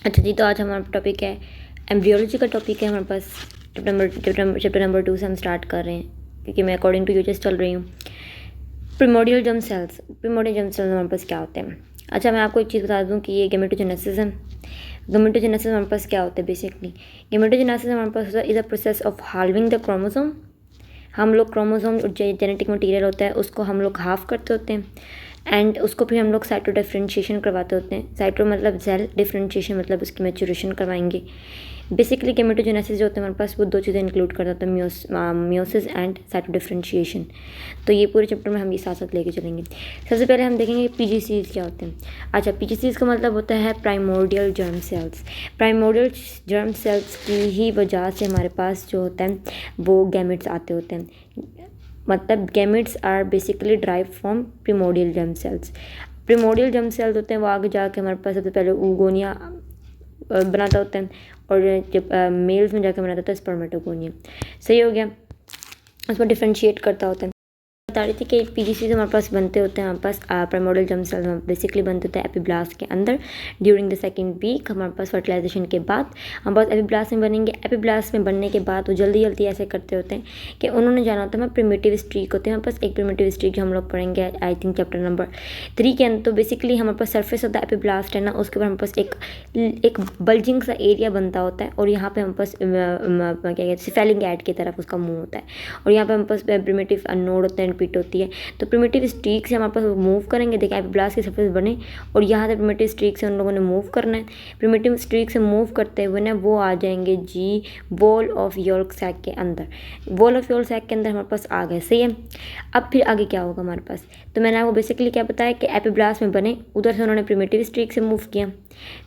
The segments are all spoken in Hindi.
अच्छा जी, तो आज हमारा टॉपिक है एम्ब्रियोलॉजी का टॉपिक है हमारे पास। चैप्टर नंबर 2 से हम स्टार्ट कर रहे हैं क्योंकि मैं अकॉर्डिंग टू यूजेस चल रही हूँ। प्रिमोडियल जर्म सेल्स हमारे पास क्या होते हैं। अच्छा, मैं आपको एक चीज़ बता दूँ कि ये गेमेटोजेनेसिस है। गेमेटोजेनेसिस हमारे पास क्या होता है बेसिकली। गेमेटोजेनेसिस हमारे पास is a process of halving the chromosome. हम लोग क्रोमोसोम जो जेनेटिक मटेरियल होता है उसको हम लोग हाफ करते होते हैं एंड उसको फिर हम लोग साइटो डिफ्रेंशिएशन करवाते होते हैं। साइटो मतलब सेल, डिफ्रेंशिएशन मतलब उसकी मैच्योरेशन करवाएंगे। बेसिकली गेमेटोजेनेसिस जो होता है हमारे पास वो दो चीज़ें इंक्लूड करता होता है, मियोसिस एंड साइटो डिफ्रेंशिएशन। तो ये पूरे चैप्टर में हम ये साथ साथ लेके चलेंगे। सबसे पहले हम देखेंगे पीजीसीज क्या होते हैं। अच्छा, पीजीसीज का मतलब होता है primordial germ cells. Primordial germ cells की ही वजह से हमारे पास जो होता है वो गैमेट्स आते होते हैं। मतलब gametes are basically drive from primordial germ cells. Primordial germ cells होते हैं वो आगे जाके हमारे पास सबसे पहले ऊगोनिया बनाता होता है और जब मेल्स में जाकर बनाता होता है स्पर्मेटोगोनिया। सही हो गया, उसको डिफ्रेंशिएट करता होता है। बता रही थी कि पीजीसी हमारे पास बनते होते हैं, हमारे पास प्राइमोर्डियल जर्म सेल्स बेसिकली बनते होते हैं एपिब्लास्ट के अंदर। ड्यूरिंग द सेकंड वीक हमारे पास फर्टिलाइजेशन के बाद हमारे पास एपिब्लास्ट में बनेंगे। एपिब्लास्ट में बनने के बाद वो जल्दी जल्दी ऐसे करते होते हैं कि उन्होंने जाना होता है प्रिमिटिव स्ट्रीक होते हैं हमारे पास। एक प्रिमिटिव स्ट्रीक जो हम लोग पढ़ेंगे आई थिंक चैप्टर नंबर 3 के अंदर। तो बेसिकली हमारे पास सर्फेस ऑफ द एपिब्लास्ट है ना, उसके ऊपर हमारे पास एक बल्जिंग सा एरिया बनता होता है और यहाँ पे हमारे पास क्या कहते हैं सिफेलिंग एड की तरफ उसका मुँह होता है और यहाँ पे हमारे पास प्रिमिटिव नोड होता है, रिपीट होती है। तो प्रिमिटिव स्ट्रीक से हमारे पास मूव करेंगे। देखिए एपिब्लास्ट की सरफेस बने और यहाँ से प्रिमिटिव स्ट्रीक से उन लोगों ने मूव करना है। प्रिमिटिव स्ट्रीक से मूव करते हुए ना वो आ जाएंगे जी वॉल ऑफ यॉर्क सैक के अंदर। वॉल ऑफ यॉर्क सैक के अंदर हमारे पास आ गए। सही है, अब फिर आगे क्या होगा हमारे पास। तो मैंने आपको बेसिकली क्या बताया कि एपिब्लास्ट में बने, उधर से उन्होंने प्रिमिटिव स्ट्रीक से मूव किया।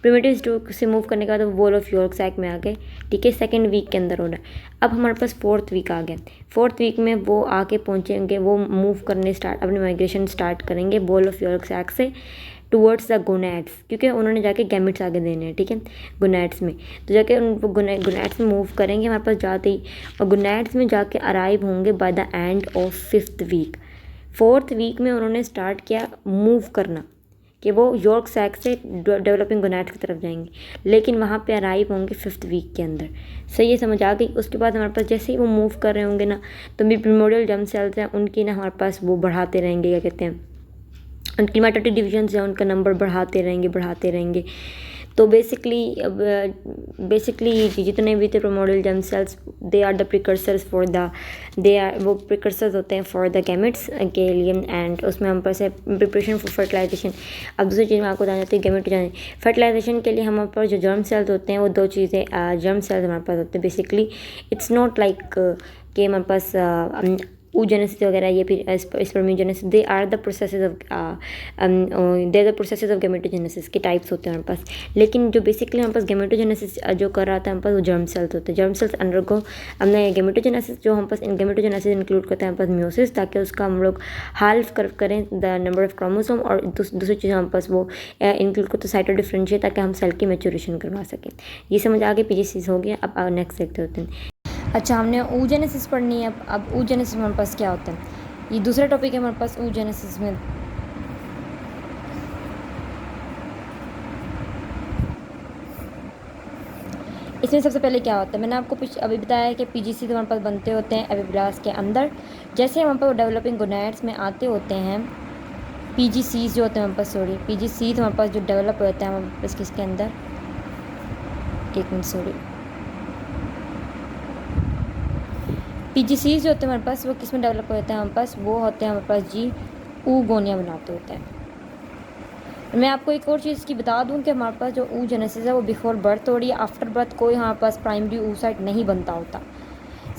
प्रिमिटिव स्ट्रीक से मूव करने के बाद वॉल ऑफ यॉर्क सैक में आ गए। ठीक है, सेकेंड वीक के अंदर होना। अब हमारे पास फोर्थ वीक आ गया। फोर्थ वीक में वो आके पहुँचेंगे, वो मूव करने स्टार्ट अपनी माइग्रेशन स्टार्ट करेंगे वॉल ऑफ यॉर्क सैक से टूवर्ड्स द गोनैड्स, क्योंकि उन्होंने जाके गैमेट्स आगे देने हैं। ठीक है, गोनैड्स में तो जाके उन गोनैड्स में मूव करेंगे हमारे पास जाते ही, और गोनैड्स में जाके अराइव होंगे by the end of fifth week. Fourth week में उन्होंने स्टार्ट किया मूव करना कि वो यॉर्क सैक से डेवलपिंग गोनैड्स की तरफ जाएंगे, लेकिन वहाँ पे अराइव होंगे फिफ्थ वीक के अंदर। सही ये समझ आ गई। उसके बाद हमारे पास जैसे ही वो मूव कर रहे होंगे ना, तो भी प्रिमोडियल जर्म सेल्स हैं उनकी ना हमारे पास वो बढ़ाते रहेंगे, क्या कहते हैं उनकी माइटोटिक डिवीजन है उनका नंबर बढ़ाते रहेंगे। तो बेसिकली जितने भी थे primordial germ cells they are the precursors for the वो प्रिकर्सर्स होते हैं फॉर द गैमेट्स के लिए। एंड उसमें हम पास है प्रिपरेशन फॉर फर्टिलाइजेशन। अब दूसरी चीज़ मैं आपको बताना चाहती हूँ गैमेट जाने फर्टिलाइजेशन के लिए हमारे पास जो जर्म सेल्स होते हैं वो दो चीज़ें जर्म सेल्स हमारे पास होते हैं। बेसिकली इट्स नॉट लाइक कि हमारे पास oogenesis वगैरह ये फिर spermiogenesis, they are the processes of gametogenesis के टाइप्स होते हैं हमारे पास। लेकिन जो बेसिकली हमारे पास गैमेटोजेनेसिस जो कर रहा था हमारे पास वो जर्म सेल्स होते हैं। जर्म सेल्स अंडरगो हमने गैमेटोजेनेसिस जो हम पास गैमेटोजेनेसिस इंक्लूड करते हैं हमारे पास मियोसिस, ताकि उसका हम लोग हाल्फ करें द नंबर ऑफ क्रोमोसोम, और दूसरी चीज़ हमारे पास वो इंक्लूड करते साइटो डिफरेंशिएट, ताकि हम सेल की मैच्योरेशन करवा सकें। ये समझ आगे पीजीसीज हो गया। अब नेक्स्ट देखते होते हैं। अच्छा, हमने oogenesis पढ़नी है। अब oogenesis हमारे पास क्या होता है, ये दूसरा टॉपिक है हमारे पास oogenesis में। इसमें सबसे पहले क्या होता है, मैंने आपको अभी बताया है कि पीजीसी हमारे पास बनते होते हैं एपिब्लास्ट के अंदर। जैसे हमारे पास डेवलपिंग गोनैड्स में आते होते हैं पीजीसीज जो होते हैं हमारे पास, पीजीसी हमारे पास जो डेवलप होता है हमारे पास किसके अंदर, एक मिनट पीजीसीज जो होते हैं हमारे पास वो किस में डेवलप होते हैं हमारे पास, वो होते हैं हमारे पास जी oogonia बनाते होते हैं। मैं आपको एक और चीज़ की बता दूं कि हमारे पास जो oogenesis है वो बिफोर बर्थ हो रही है। आफ्टर बर्थ कोई हमारे पास प्राइमरी oocyte नहीं बनता होता।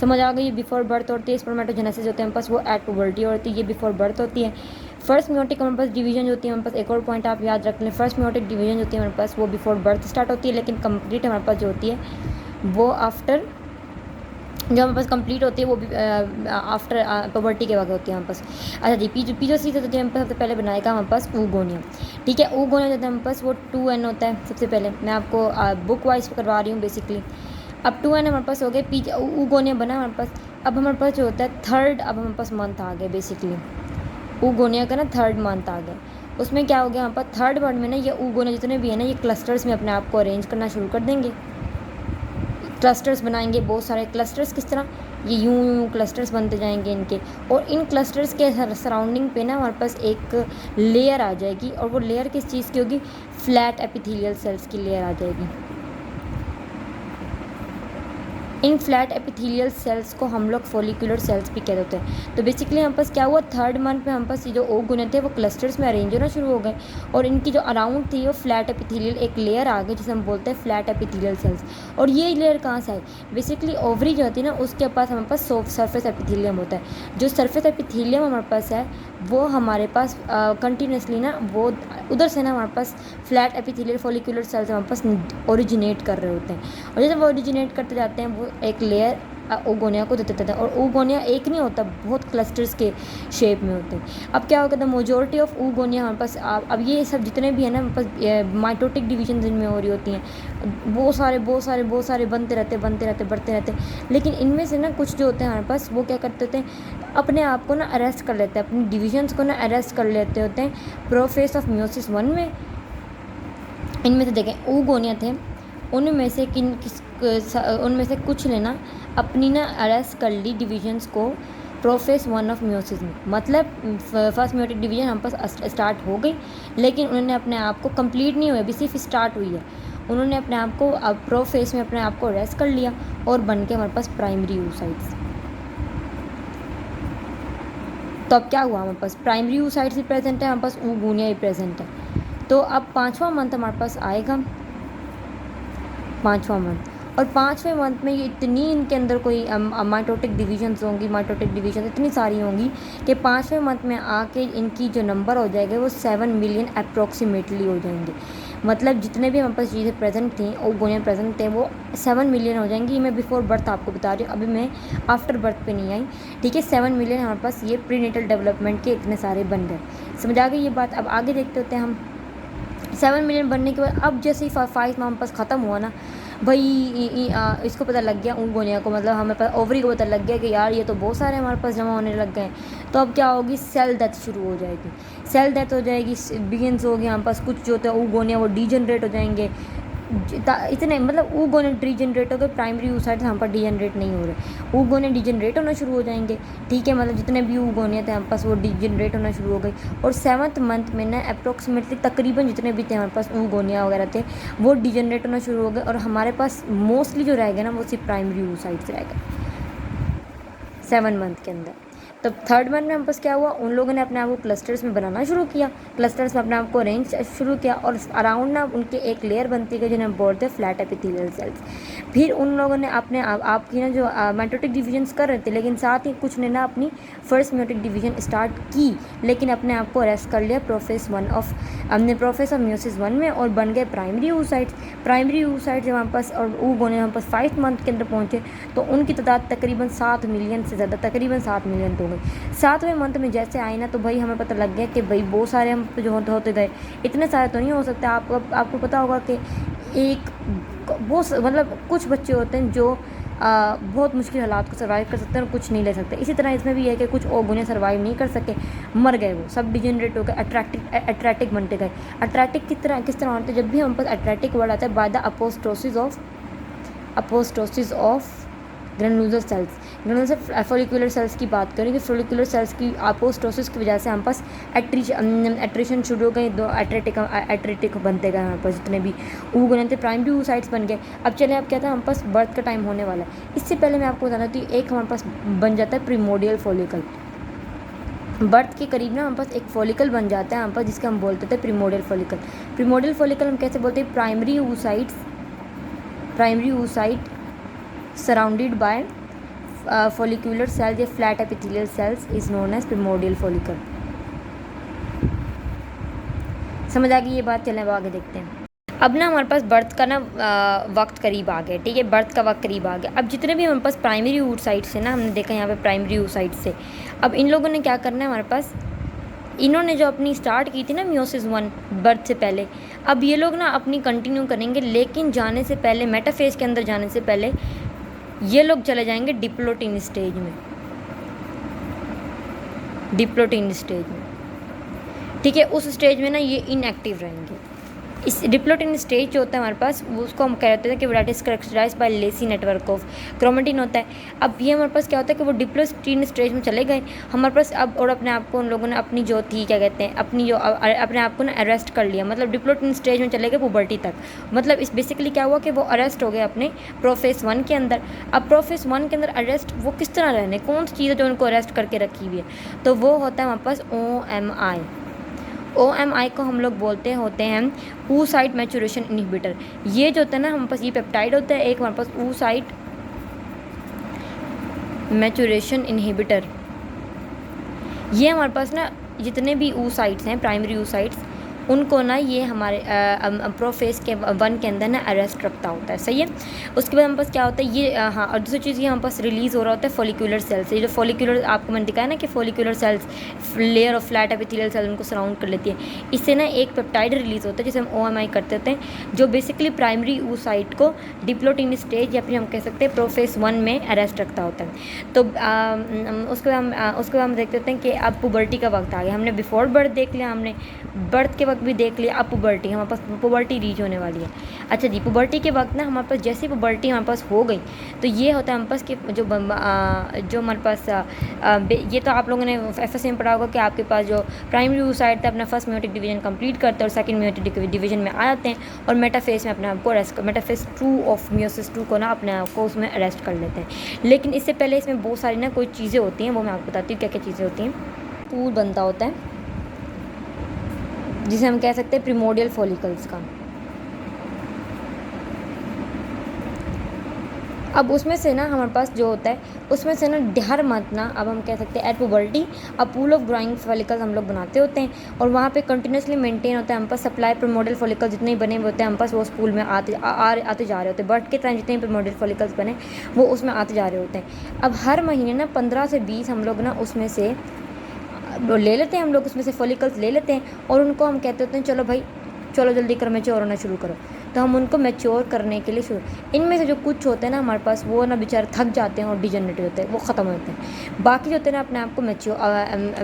समझ आ गई। बिफोर बर्थ होती है स्पर्मेटोजेनेसिस होते हैं हमारे पास, वो एट पुबर्टी होती है, ये बिफोर बर्थ होती है। फर्स्ट म्योटिक हमारे पास डिवीजन होती है हमारे पास, एक और पॉइंट आप याद रख लें, फर्स्ट म्योटिक डिवीजन होती है हमारे पास वो बिफोर बर्थ स्टार्ट होती है, लेकिन कंप्लीट हमारे पास जो होती है वो आफ्टर, जो हमारे पास कंप्लीट होती है वो भी आफ्टर पुबर्टी के वक्त होती है हमारे पास। अच्छा जी, पीजोसी जो हमारे पास सबसे पहले बनाएगा हमारे पास oogonia। ठीक है, oogonia जो है हमारे पास वो 2n होता है। सबसे पहले मैं आपको बुक वाइज करवा रही हूँ बेसिकली। अब 2n हमारे पास हो गए, oogonia बना हमारे पास। अब हमारे पास जो होता है थर्ड, अब हमारे पास मंथ आ गया बेसिकली oogonia का ना, थर्ड मंथ आ गया। उसमें क्या हो गया, यहाँ पर थर्ड मंथ में ना ये oogonia जितने भी है ना ये क्लस्टर्स में अपने आप को अरेंज करना शुरू कर देंगे, क्लस्टर्स बनाएंगे, बहुत सारे क्लस्टर्स। किस तरह, ये यूं यूं क्लस्टर्स बनते जाएंगे इनके, और इन क्लस्टर्स के सराउंडिंग पे ना हमारे पास एक लेयर आ जाएगी, और वो लेयर किस चीज़ की होगी, फ्लैट एपिथेलियल सेल्स की लेयर आ जाएगी। इन फ्लैट एपिथेलियल सेल्स को हम लोग फॉलिकुलर सेल्स भी कह देते हैं। तो बेसिकली हम पास क्या हुआ, थर्ड मंथ में हम पास ये जो oogonia थे वो क्लस्टर्स में अरेंज होना शुरू हो गए, और इनकी जो अराउंड थी वो फ्लैट एपिथेलियल एक लेयर आ गई जिसे हम बोलते हैं फ्लैट एपिथेलियल सेल्स। और ये लेयर कहाँ से आई, बेसिकली ओवरी जो होती है ना उसके पास हमारे पास सरफेस एपिथेलियम होता है। जो सरफेस एपिथेलियम हमारे पास है वो हमारे पास कंटिन्यूसली ना वो उधर से ना हमारे पास फ्लैट एपिथेलियल फॉलिकुलर सेल्स हमारे पास ओरिजिनेट कर रहे होते हैं, और जैसे वो ओरिजिनेट करते जाते हैं वो एक लेयर oogonia को देते थे, और oogonia एक नहीं होता, बहुत क्लस्टर्स के शेप में होते हैं। अब क्या होगा, द मेजॉरिटी ऑफ oogonia हमारे पास अब ये सब जितने भी है ना हमारे पास माइटोटिक डिवीजन जिनमें हो रही होती हैं, बहुत सारे बनते रहते बढ़ते रहते, लेकिन इनमें से ना कुछ जो होते हैं हमारे पास वो क्या करते होते हैं, अपने आप को ना अरेस्ट कर लेते हैं, अपनी डिविजन्स को ना अरेस्ट कर लेते होते हैं प्रोफेस ऑफ म्यूसिस 1 में। इनमें से देखें oogonia थे, उनमें से कुछ ने ना अपनी ना अरेस्ट कर ली डिविजन्स को प्रोफेस 1 ऑफ म्यूसिस में, मतलब फर्स्ट म्यूटिक डिवीजन हम पास स्टार्ट हो गई, लेकिन उन्होंने अपने आप को कंप्लीट नहीं हुई, अभी सिर्फ स्टार्ट हुई है। उन्होंने अपने आप को अब प्रोफेस में अपने आप को अरेस्ट कर लिया और बन के हमारे पास प्राइमरी oocytes। तो अब क्या हुआ, हमारे पास प्राइमरी oocytes भी प्रेजेंट है, हमारे पास oogonia भी प्रेजेंट है। तो अब 5वां मंथ हमारे पास आएगा, 5वां मंथ, और 5वें मंथ में ये इतनी इनके अंदर कोई माइटोटिक डिविजन्स होंगी, माइटोटिक डिवीजन इतनी सारी होंगी कि 5वें मंथ में आके इनकी जो नंबर हो जाएगा वो 7 मिलियन अप्रॉक्सीमेटली हो जाएंगे। मतलब जितने भी हमारे पास चीज़ें प्रेजेंट थी oogonia प्रेजेंट थे वो 7 मिलियन हो जाएंगी। मैं बिफोर बर्थ आपको बता रही हूँ, अभी मैं आफ्टर बर्थ पे नहीं आई, ठीक है। 7 मिलियन हमारे पास ये प्रीनेटल डेवलपमेंट के इतने सारे बन गए। समझ आ गई ये बात। अब आगे देखते होते हैं हम। 7 मिलियन बनने के बाद अब जैसे ही 5 मंथ पास ख़त्म हुआ ना भाई, इसको पता लग गया oogonia को, मतलब हमें पता ओवरी को पता लग गया कि यार ये तो बहुत सारे हमारे पास जमा होने लग गए। तो अब क्या होगी, सेल डेथ शुरू हो जाएगी, सेल डेथ हो जाएगी, बिगिनस हो गया हमारे पास। कुछ जो होता है oogonia वो डीजनरेट हो जाएंगे, इतने मतलब oogonia डीजनरेट हो गए, प्राइमरी oocytes हम पर डीजनरेट नहीं हो रहे, oogonia डीजनरेट होना शुरू हो जाएंगे, ठीक है। मतलब जितने भी oogonia थे हम पास वो डीजनरेट होना शुरू हो गई। और 7th मंथ में ना अप्रोक्सीमेटली तकरीबन जितने भी थे हमारे पास oogonia वगैरह थे वो डीजनरेट होना शुरू हो गए, और हमारे पास मोस्टली जो रह गया ना वो सिर्फ प्राइमरी oocytes रह गए 7 मंथ के अंदर। तो थर्ड मंथ में हम पास क्या हुआ, उन लोगों ने अपने आप को क्लस्टर्स में बनाना शुरू किया, क्लस्टर्स में अपने आप को अरेंज शुरू किया, और अराउंड ना उनके एक लेयर बनती गई जिन्हें बोलते हैं फ्लैट एपिथेलियल सेल्स। फिर उन लोगों ने अपने आप की ना जो माइटोटिक डिवीजन्स कर रहे थे, लेकिन साथ ही कुछ ने ना अपनी फर्स्ट म्यूटिक डिवीजन स्टार्ट की, लेकिन अपने आप को अरेस्ट कर लिया प्रोफेस ऑफ म्यूसिस 1 में, और बन गए प्राइमरी oocytes। प्राइमरी oocytes जब हमारे पास और oogonia हमारे पास 5 मंथ के अंदर पहुँचे तो उनकी तादाद तकरीबन 7 मिलियन से ज़्यादा, तकरीबन 7 मिलियन हो गई। 7वें मंथ में जैसे आए ना तो भाई हमें पता लग गया कि भाई बहुत सारे हम जो होते गए, इतने सारे तो नहीं हो सकते। आपको पता होगा कि एक बहुत मतलब कुछ बच्चे होते हैं जो बहुत मुश्किल हालात को सर्वाइव कर सकते हैं और कुछ नहीं ले सकते। इसी तरह इसमें भी है कि कुछ oogonia सर्वाइव नहीं कर सके, मर गए, वो सब डिजेनरेट हो गए, अट्रैक्टिक बनते गए। अट्रैक्टिक किस तरह होते हैं, जब भी हम पास अट्रैक्टिक वर्ड आता है by the apoptosis of granular cells, follicular cells की बात करें कि फॉलिकुलर सेल्स की अपोस्टोसिस की वजह से हम पास एट्रिशन शुरू हो गई, दो एट्रेटिक बनते गए हमारे पास जितने भी oogonia थे, प्राइमरी oocytes बन गए। अब चले, अब क्या था, हम पास बर्थ का टाइम होने वाला है। इससे पहले मैं आपको बताना थी, एक हमारे पास बन जाता है प्रीमोडियल फॉलिकल। बर्थ के करीब ना हम पास एक फॉलिकल बन जाता है हम पास, जिसका हम बोलते थे प्रीमोडियल फॉलिकल। प्रीमोडियल फॉलिकल हम कैसे बोलते हैं, primary oocyte surrounded by follicular cells या flat epithelial cells is known as primordial follicle। समझ आ गई ये बात। चलें अब आगे देखते हैं। अब ना हमारे पास बर्थ का ना वक्त करीब आ गया, ठीक है, बर्थ का वक्त करीब आ गया। अब जितने भी हमारे पास प्राइमरी oocytes से ना, हमने देखा यहाँ पे प्राइमरी oocytes से, अब इन लोगों ने क्या करना है हमारे पास, इन्होंने जो अपनी स्टार्ट की थी ना म्यूसिस 1 बर्थ से पहले, अब ये लोग ना अपनी कंटिन्यू करेंगे, लेकिन जाने से पहले मेटाफेज के अंदर जाने से पहले ये लोग चले जाएंगे डिप्लोटिन स्टेज में, ठीक है, उस स्टेज में ना ये इनएक्टिव रहेंगे। इस डिप्लोटिन स्टेज जो होता है हमारे पास, वो उसको हम कहते हैं कि that is characterised by lacy network of chromatin होता है। अब ये हमारे पास क्या होता है कि वो डिप्लोटिन स्टेज में चले गए हमारे पास अब, और अपने आप को उन लोगों ने अपनी जो थी क्या कहते हैं अपनी जो अपने आप को ना अरेस्ट कर लिया, मतलब डिप्लोटिन स्टेज में चले गए पुबर्टी तक। मतलब इस बेसिकली क्या हुआ कि वो अरेस्ट हो गए अपने प्रोफेस 1 के अंदर। अब प्रोफेस 1 के अंदर अरेस्ट वो किस तरह रहने, कौन सी चीज़ है जो उनको अरेस्ट करके रखी हुई है, तो वो होता है हमारे पास OMI। OMI को हम लोग बोलते होते हैं oocyte मैचुरेशन इनहिबिटर। ये जो होता है ना हमारे पास, ये पेप्टाइड होता है एक हमारे पास oocyte मैचुरेशन इनहिबिटर। ये हमारे पास ना जितने भी oocytes हैं, प्राइमरी oocytes, उनको ना ये हमारे प्रोफेस के 1 के अंदर ना अरेस्ट रखता होता है। सही है। उसके बाद हमारे पास क्या होता है ये हाँ, और दूसरी चीज़ ये हमारे पास रिलीज़ हो रहा होता है फॉलिकुलर सेल्स। ये जो फॉलिकुलर आपको मैंने दिखाया ना कि follicular cells layer of flat epithelial cell उनको सराउंड कर लेती है। इससे ना एक पेप्टाइड रिलीज़ होता है जिसे हम OMI करते होते हैं, जो बेसिकली प्राइमरी oocyte को डिप्लोटिन स्टेज या फिर हम कह सकते हैं प्रोफेस 1 में अरेस्ट रखता होता है। तो उसके बाद हम देखते होते हैं कि अब पुबर्टी का वक्त आ गया। हमने बिफोर बर्थ देख लिया, हमने बर्थ के वक्त भी देख लिया, अब पुबर्टी हमारे पास पुबर्टी रीच होने वाली है। अच्छा जी, पुबर्टी के वक्त ना हमारे पास जैसे पुबर्टी हमारे पास हो गई तो ये होता है हमारे पास कि जो हमारे पास ये तो आप लोगों ने FSA में पढ़ा होगा कि आपके पास जो प्राइमरी oocyte था अपना फर्स्ट म्योटिक डिवीजन कंप्लीट करते हैं और सेकंड म्योटिक डिवीजन में आ जाते हैं और मेटाफेज में अपने आप को अरेस्ट मेटाफेज 2 ऑफ मियोसिस 2 को ना अपने आप को उसमें अरेस्ट कर लेते हैं। लेकिन इससे पहले इसमें बहुत सारी ना कोई चीज़ें होती हैं, वो मैं आपको बताती हूँ क्या क्या चीज़ें होती हैं। पूल बनता होता है जिसे हम कह सकते हैं प्रिमोडियल फॉलिकल्स का। अब उसमें से ना हमारे पास जो होता है उसमें से ना हर मंथ ना, अब हम कह सकते हैं एट पुबर्टी अब पूल ऑफ ग्रोइंग फॉलिकल्स हम लोग बनाते होते हैं और वहाँ पे कंटिन्यूसली मेंटेन होता है हम पास सप्लाई प्रिमोडियल फॉलिकल्स जितने भी बने हुए होते हैं हम पास वो स्कूल में आते जा रहे होते हैं। बर्थ के टाइम जितने भी प्रिमोडियल फॉलिकल्स बने वो उसमें आते जा रहे होते हैं। अब हर महीने ना 15 से 20 हम लोग ना उसमें से ले लेते हैं, हम लोग उसमें से फॉलिकल्स ले लेते हैं और उनको हम कहते होते हैं चलो भाई चलो जल्दी करो मैच्योर होना शुरू करो। तो हम उनको मैच्योर करने के लिए शुरू, इनमें से जो कुछ होते हैं ना हमारे पास वो ना बेचारे थक जाते हैं और डिजेनरेट होते हैं, वो ख़त्म होते हैं। बाकी जो होते हैं ना अपने आप को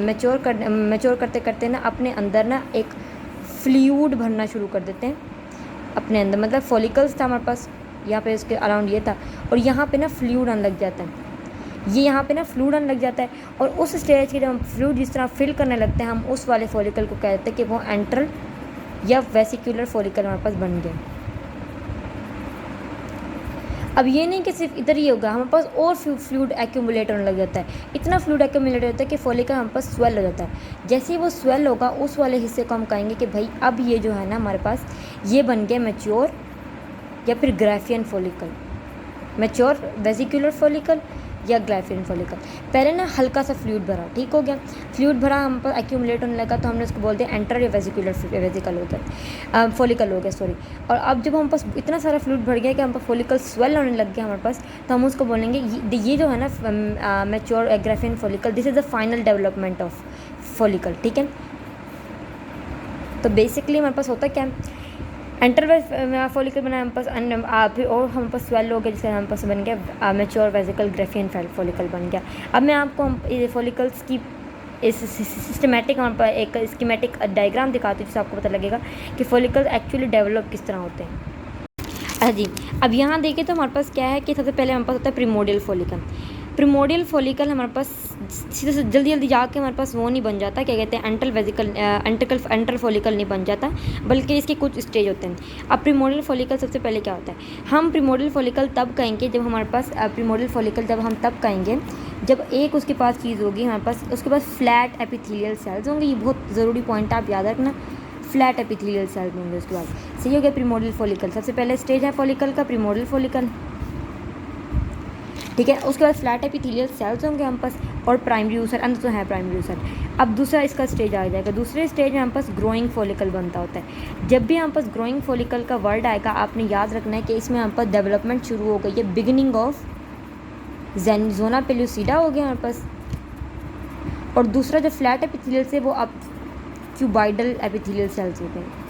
मैच्योर करते करते ना अपने अंदर ना एक फ्लूइड भरना शुरू कर देते हैं अपने अंदर। मतलब फॉलिकल्स था हमारे पास यहाँ पे इसके अराउंड ये था और यहाँ पे ना फ्लूइड आने लग जाता है, ये यहाँ पे ना फ्लूइड आने लग जाता है और उस स्टेज के जब हम फ्लूइड जिस तरह फिल करने लगते हैं हम उस वाले फॉलिकल को कहते हैं कि वो एंट्रल या वेसिकुलर फॉलिकल हमारे पास बन गए। अब ये नहीं कि सिर्फ इधर ही होगा, हमारे पास और फ्लूइड एक्यूमुलेट होने लग जाता है, इतना फ्लूइड एक्यूमुलेट होता है कि फॉलिकल हमारे पास स्वेल हो जाता है। जैसे ही वो स्वेल होगा उस वाले हिस्से को हम कहेंगे कि भाई अब ये जो है ना हमारे पास ये बन गया मैच्योर या फिर Graafian follicle, mature vesicular follicle या ग्राफियन फॉलिकल। पहले ना हल्का सा फ्लूइड भरा, ठीक हो गया, फ्लूइड भरा हम पर एक्यूमुलेट होने लगा तो हमने उसको बोलते हैं एंटर या वेसिकल हो गया, फॉलिकल हो गया सॉरी। और अब जब हम पास इतना सारा फ्लूइड भर गया कि हम पास फॉलिकल स्वेल होने लग गया हमारे पास, तो हम उसको बोलेंगे ये जो है ना mature Graafian follicle, this is the final development of follicle. ठीक है, तो बेसिकली हमारे पास होता क्या है एंटर फॉलिकल बना हम पास फिर और हम पास स्वेल हो गया जिससे हम पास बन गया मैच्योर वेसिकल ग्राफियन फॉलिकल बन गया। अब मैं आपको फॉलिकल्स की इस सिस्टमेटिक हमारे पास एक स्कीमेटिक डायग्राम दिखाती हूँ जिससे आपको पता लगेगा कि फॉलिकल एक्चुअली डेवलप किस तरह होते हैं। जी, अब यहाँ देखिए तो हमारे पास क्या है कि सबसे पहले हमारे पास होता है प्रिमोडियल फॉलिकल। प्रिमोडियल फॉलिकल हमारे पास सीधे से जल्दी जाके हमारे पास वो नहीं बन जाता, क्या कहते हैं एंट्रल फॉलिकल नहीं बन जाता, बल्कि इसके कुछ स्टेज होते हैं। अब प्रिमोडियल फॉलिकल सबसे पहले क्या होता है, हम प्रिमोडियल फॉलिकल तब कहेंगे जब हमारे पास प्रिमोडियल फॉलिकल जब हम तब कहेंगे जब एक उसके पास चीज़ होगी हमारे पास, उसके पास फ्लैट एपिथेलियल सेल्स होंगे। ये बहुत ज़रूरी पॉइंट आप याद रखना, फ्लैट एपिथेलियल सेल्स होंगे उसके बाद। सही हो गया प्रिमोडियल फॉलिकल, सबसे पहले स्टेज है फॉलिकल का प्रिमोडियल फॉलिकल। ठीक है, उसके बाद फ्लैट एपिथेलियल सेल्स होंगे हम पास और प्राइमरी ऊसर, अंदर तो है प्राइमरी ऊसर। अब दूसरा इसका स्टेज आ जाएगा, दूसरे स्टेज में हम पास ग्रोइंग फॉलिकल बनता होता है। जब भी हम पास ग्रोइंग फॉलिकल का वर्ड आएगा आपने याद रखना है कि इसमें हम पास डेवलपमेंट शुरू हो गई है, बिगिनिंग ऑफ जोना पेल्यूसिडा हो गया हमारे पास। और दूसरा जो फ्लैट एपिथेलियल से वो अब क्यूबाइडल एपिथेलियल सेल्स होते हैं,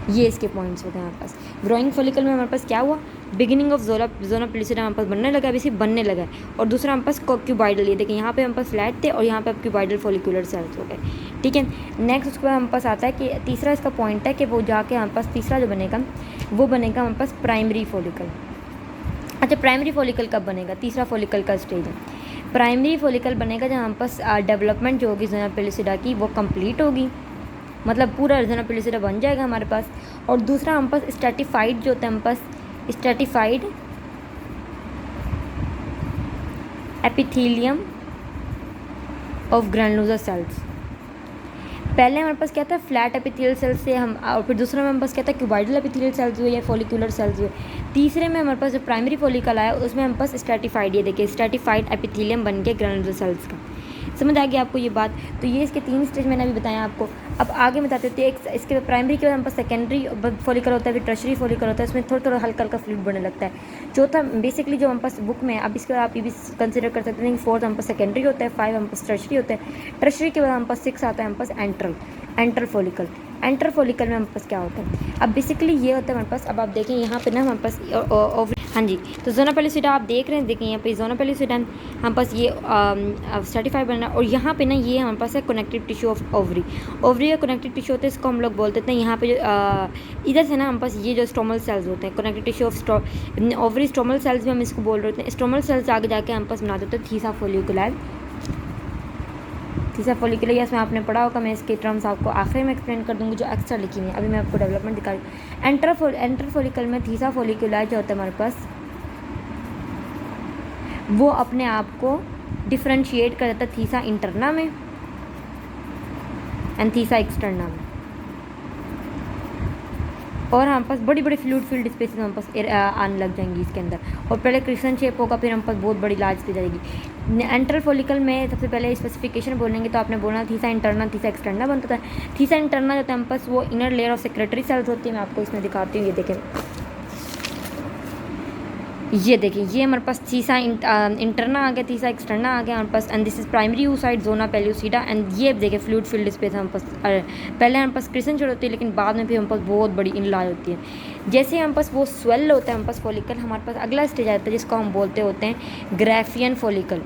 ये इसके पॉइंट्स होते हैं हमारे पास। ग्रोइंग फॉलिकल में हमारे पास क्या हुआ, बिगिनिंग ऑफ जोना पेलिसिडा हमारे पास बनने लगा, अभी सिर्फ बनने लगा है। और दूसरा हमारे पास क्यूबाइडल, ये देखिए यहाँ पे हमारे पास फ्लैट थे और यहाँ पे अब क्यूबाइडल फॉलिकुलर सेल्स हो गए, ठीक है। नेक्स्ट उसके बाद हमारे पास आता है कि तीसरा इसका पॉइंट है कि वो जाके हमारे पास तीसरा जो बनेगा वो बनेगा हमारे पास प्राइमरी फॉलिकल। अच्छा, प्राइमरी फॉलिकल कब बनेगा, तीसरा फॉलिकल का स्टेज है। प्राइमरी फॉलिकल बनेगा जब हमारे पास डेवलपमेंट जो होगी जोना पेलिसिडा की वो कंप्लीट होगी, मतलब पूरा जोना पेलिसिडा बन जाएगा हमारे पास। और दूसरा हमारे पास स्ट्रैटिफाइड जो होता है हमारे पास stratified epithelium of granulosa cells. पहले हमारे पास क्या था, फ्लैट एपिथेलियल सेल्स से हम, और फिर दूसरे में हमारे पास क्या था, क्यूबाइडल एपिथेलियल सेल्स हुए या फॉलिकुलर सेल्स हुए। तीसरे में हमारे पास जो प्राइमरी फॉलिकल आया उसमें हमारे पास स्ट्रैटिफाइड, ये देखिए स्ट्रैटिफाइड एपिथेलियम बन गया ग्रैनुलोसा सेल्स का। समझ आ गया आपको ये बात। तो ये इसके 3 स्टेज मैंने अभी बताया आपको। अब आगे बताते होते हैं, एक इसके प्राइमरी के बाद हमारे पास सेकेंडरी फॉलिकल होता है, फिर टर्शरी फॉलिकल होता है, उसमें थोड़ा थोड़ा हल्का हल्का फ्लूइड बनने लगता है। चौथा बेसिकली जो हमारे पास बुक में, अब इसके बाद आप ये भी कंसिडर कर सकते हैं कि 4th हमारे पास सेकेंडरी होता है, 5 हमारे पास टर्शरी होता है। टर्शरी के बाद हमारे पास 6 आता है हमारे पास एंट्रल फॉलिकल। एंटर फॉलिकल में हमारे पास क्या होता है, अब बेसिकली ये होता है हमारे पास। अब आप देखें यहाँ पे ना हमारे पास हाँ जी, तो जोना पेलिसिडा आप देख रहे हैं, देखिए यहाँ पे जोना पेलिसिडा हमारे पास ये स्ट्रैटिफाइड बनना है। और यहाँ पे ना ये हमारे पास है connective tissue of ovary. Ovary का कनेक्टिव टिश्यू होता है, इसको हम लोग बोलते हैं यहाँ पे जो इधर से ना हमारे पास ये जो स्टोमल सेल्स होते हैं, connective tissue of ovary, stromal cells भी हम इसको बोल रहे होते हैं। स्टोमल सेल्स आगे जाके हमारे पास बनाते होते हैं थीसा फॉलिकुलर। थीसा फॉलिकुलर इसमें आपने पढ़ा होगा, मैं इसके टर्म्स आपको आखिर में एक्सप्लेन कर दूँगी जो एक्स्ट्रा लिखी हुई है। अभी मैं आपको डेवलपमेंट दिखा रही हूँ। एंटर फॉलिकल में थीसा फॉलिकुलर जो होता है हमारे पास, वो अपने आप को डिफ्रेंशिएट कर देता है थीसा इंटरना में एंड थीसा एक्सटर्ना में। और हमारे पास बड़ी बड़ी फ्लूइड फील्ड स्पेसेस हमारे पास आने लग जाएंगी इसके अंदर, और पहले क्रिस्टल शेप होगा, फिर हमारे पास बहुत बड़ी लार्ज पे जाएगी। एंट्रल फॉलिकल में सबसे पहले स्पेसिफिकेशन बोलेंगे तो आपने बोलना थीसा इंटरना थीसा एक्सटर्ना बनता था। थीसा इंटरना जो होता है हमारे पास वो inner layer of secretory cells होती है। मैं आपको इसमें दिखाती हूँ, ये देखें, ये देखिए ये हमारे पास थीसा इंटरना आ गया, थीसा एक्सटर्ना आ गया हमारे पास, and this is primary oocyte zona pellucida. And ये देखिए फ्लूइड फील्ड स्पेस हमारे पास पहले हमारे पास क्रिस्टल शेड होती है, लेकिन बाद में भी हमारे पास बहुत बड़ी इनलाज होती है। जैसे हमारे पास वो स्वेल होता है हमारे पास फॉलिकल, हमारे पास अगला स्टेज आता है जिसको हम बोलते होते हैं ग्राफियन फॉलिकल।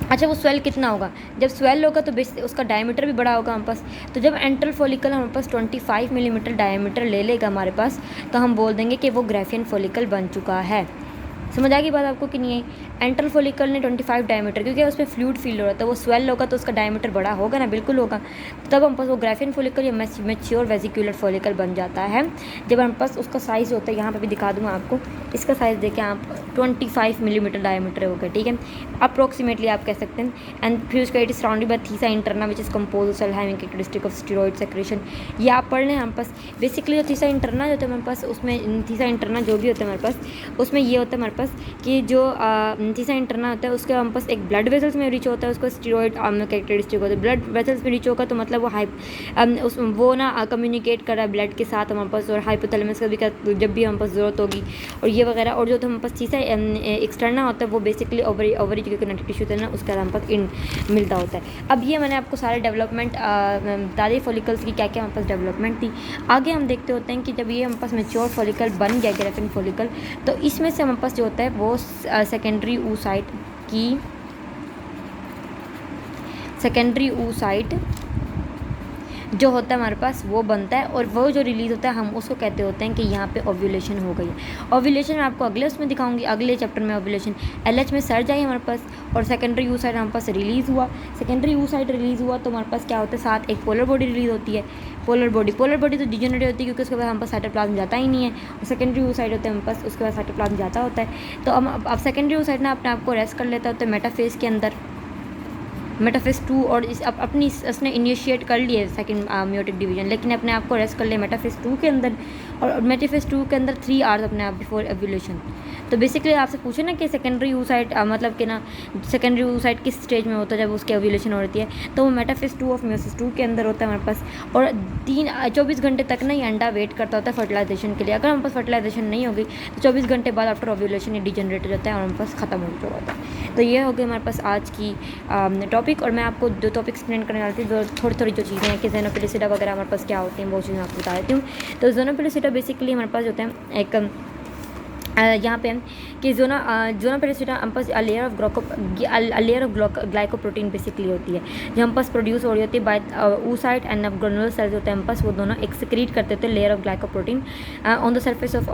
अच्छा, वो स्वेल कितना होगा, जब स्वेल होगा तो उसका डायमीटर भी बड़ा होगा हमारे पास। तो जब एंट्रल फॉलिकल हमारे पास 25 मिलीमीटर डायमीटर ले लेगा हमारे पास, तो हम बोल देंगे कि वो ग्राफियन फॉलिकल बन चुका है। समझ आ गई बात आपको कि नहीं है। एंट्रल फॉलिकल ने 25 डायमीटर, क्योंकि उसमें फ्लूइड फील हो रहा था, वो स्वेल होगा तो उसका डायमीटर बड़ा होगा ना, बिल्कुल होगा। तब हम पास वो ग्राफियन फॉलिकल या मैच्योर वेसिकुलर फॉलिकल बन जाता है। जब हमारे पास उसका साइज़ होता है, यहाँ पे भी दिखा दूँगा आपको, इसका साइज़ देखें आप, 25 मिलीमीटर डायमीटर होगा, ठीक है, अप्रोक्सीमेटली आप कह सकते हैं। एंड फिर उसका it is surrounded by theca interna which is compose cell having characteristic of steroid secretion. ये आप पढ़ लें। हमारे पास बेसिकली जो थीसा इंटरना जो होता है हमारे पास, उसमें थीसा इंटरना जो भी होता है हमारे पास, उसमें ये होता है हमारे पास कि जो थीसा इंटरना होता है उसके हमारे पास एक ब्लड वेसल्स में रिच होता है, उसको स्टेरॉइड कैरेक्टरिस्टिक होता है। ब्लड वेसल्स में रिच होगा तो मतलब वो ना कम्युनिकेट कर रहा है ब्लड के साथ हमारे पास, और हाइपोथैलेमस का भी जब भी हमारे पास ज़रूरत होगी और ये वगैरह। और जो तो हमारे पास थीसा एक्सटर्ना होता है वो बेसिकली ओवरी जो कनेक्टिव टिश्यू होता है ना, उसका हमारे पास इन मिलता होता है। अब ये मैंने आपको सारे डेवलपमेंट बता दी फॉलिकल्स की, क्या क्या हमारे पास डेवलपमेंट थी। आगे हम देखते होते हैं कि जब ये हमारे पास मैच्योर फॉलिकल बन गया ग्राफियन फॉलिकल, तो इसमें से हमारे पास जो होता है वो सेकेंडरी oocyte जो होता है हमारे पास वो बनता है, और वो जो रिलीज़ होता है हम उसको कहते होते हैं कि यहाँ पे ओव्यूलेशन हो गई है। ओव्यूलेशन मैं आपको अगले उसमें दिखाऊंगी, अगले चैप्टर में ओव्यूलेशन। LH में सर्ज आई हमारे पास, और सेकेंडरी oocyte हमारे पास रिलीज़ हुआ। सेकेंडरी oocyte रिलीज़ हुआ तो हमारे पास क्या होता है, साथ एक पोलर बॉडी रिलीज़ होती है। पोलर बॉडी तो डिजेनरेट होती है, क्योंकि उसके बाद हमारे पास साइटोप्लाज्म जाता ही नहीं है, और सेकेंडरी oocyte होता है हमारे पास, उसके बाद साइटोप्लाज्म जाता होता है। तो अब सेकेंडरी oocyte ना अपने आप को रेस्ट कर लेता होता है मेटाफेज के अंदर, मेटाफेज 2, और अपनी उसने इनिशिएट कर लिए सेकंड म्योटिक डिवीजन, लेकिन अपने आप को रेस्ट कर लिया मेटाफेज 2 के अंदर। और मेटाफेज 2 के अंदर 3 आवर्स अपने आप बिफोर एवोल्यूशन। तो बेसिकली आपसे पूछे ना कि सेकेंडरी oocyte मतलब कि ना सेकेंडरी oocyte किस स्टेज में होता है जब उसकी एवोल्यूशन हो रही है, तो वो मेटाफेज 2 ऑफ म्योसिस 2 के अंदर होता है हमारे पास। और 24 घंटे तक ना ये अंडा वेट करता होता है फर्टिलाइजेशन के लिए। अगर हमारे पास फर्टिलाइजेशन नहीं होगी तो 24 घंटे बाद आफ्टर ओव्यूलेशन ये डिजनरेट हो जाता है और हमारे पास ख़त्म हो चुका होता है। तो ये हो गई हमारे पास आज की टॉपिक। टॉपिक, और मैं आपको 2 टॉपिक एक्सप्लेन करने वाली थी, जो थोड़ी जो चीज़ें हैं कि ज़ोनोपेलिसिडा वगैरह हमारे पास क्या होती हैं, वो चीज़ें आपको बता देती हूँ। तो ज़ोनोपेलिसिडा बेसिकली हमारे पास होता है एक यहाँ पे कि ज़ोनोपेलिसिडा हम पास लेयर ऑफ ग्लाइकोप्रोटीन बेसिकली होती है, जो हम पास प्रोड्यूस हो रही होती है by oocyte and granular cells होते हैं हम पास, वो दोनों एक्सक्रीट करते थे layer of glycoprotein on the surface of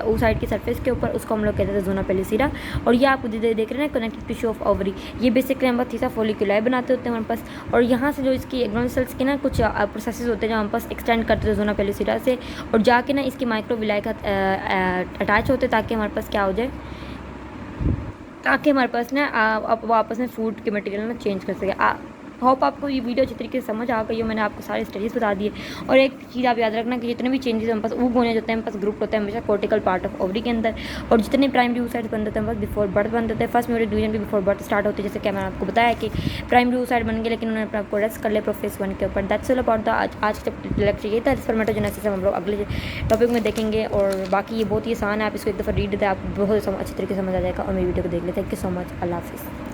oocyte की सरफेस के ऊपर, उसको हम लोग कहते थे ज़ोनोपेलिसिडा। और ये आप देख रहे हैं कनेक्टिव टिश्यू ऑफ ओवरी, ये बेसिकली हम पास थीसा फोलिकुलाई बनाते होते हैं हमारे पास, और यहाँ से जो इसकी ग्रेनुलर सेल्स के ना कुछ प्रोसेसेस होते हैं जो हम पास एक्सटेंड करते थे ज़ोनोपेलिसिडा से, और जाके ना इसकी माइक्रोविलाई का अटैच होते, ताकि हमारे पास क्या हो जाए, ताकि हमारे पास ना वो आपस में फूड के मटेरियल ना चेंज कर सके। होप आपको ये वीडियो अच्छी तरीके से समझ आ गई हो, मैंने आपको सारे स्टेजेस बता दिए। और एक चीज़ आप याद रखना कि जितने भी चेंजेस हम पास ऊग होने जाते हैं, हम पास ग्रुप होता है हमेशा कोर्टिकल पार्ट ऑफ ओवरी के अंदर, और जितने प्राइमरी oocytes बनते हैं हम पास बिफोर बर्थ बनते थे। फर्स्ट मेमोरी डिवीजन भी बिफोर बर्थ स्टार्ट होती है, जैसे कि मैंने आपको बताया कि प्राइमरी oocyte बन गए, लेकिन उन्होंने अपना प्रोडक्ट्स कर लिया प्रोफेस 1 के ऊपर। दैट्स ऑल अबाउट द आज का लेक्चर ये था। स्पर्मेटोजेनेसिस हम लोग अगले टॉपिक में देखेंगे, और बाकी ये बहुत ही आसान है, आप इसको एक दफ़ा रीड दें, आप बहुत अच्छी तरीके से समझ आ जाएगा, और मेरी वीडियो को देख लें। थैंक यू सो मच, अल्लाह हाफिज़।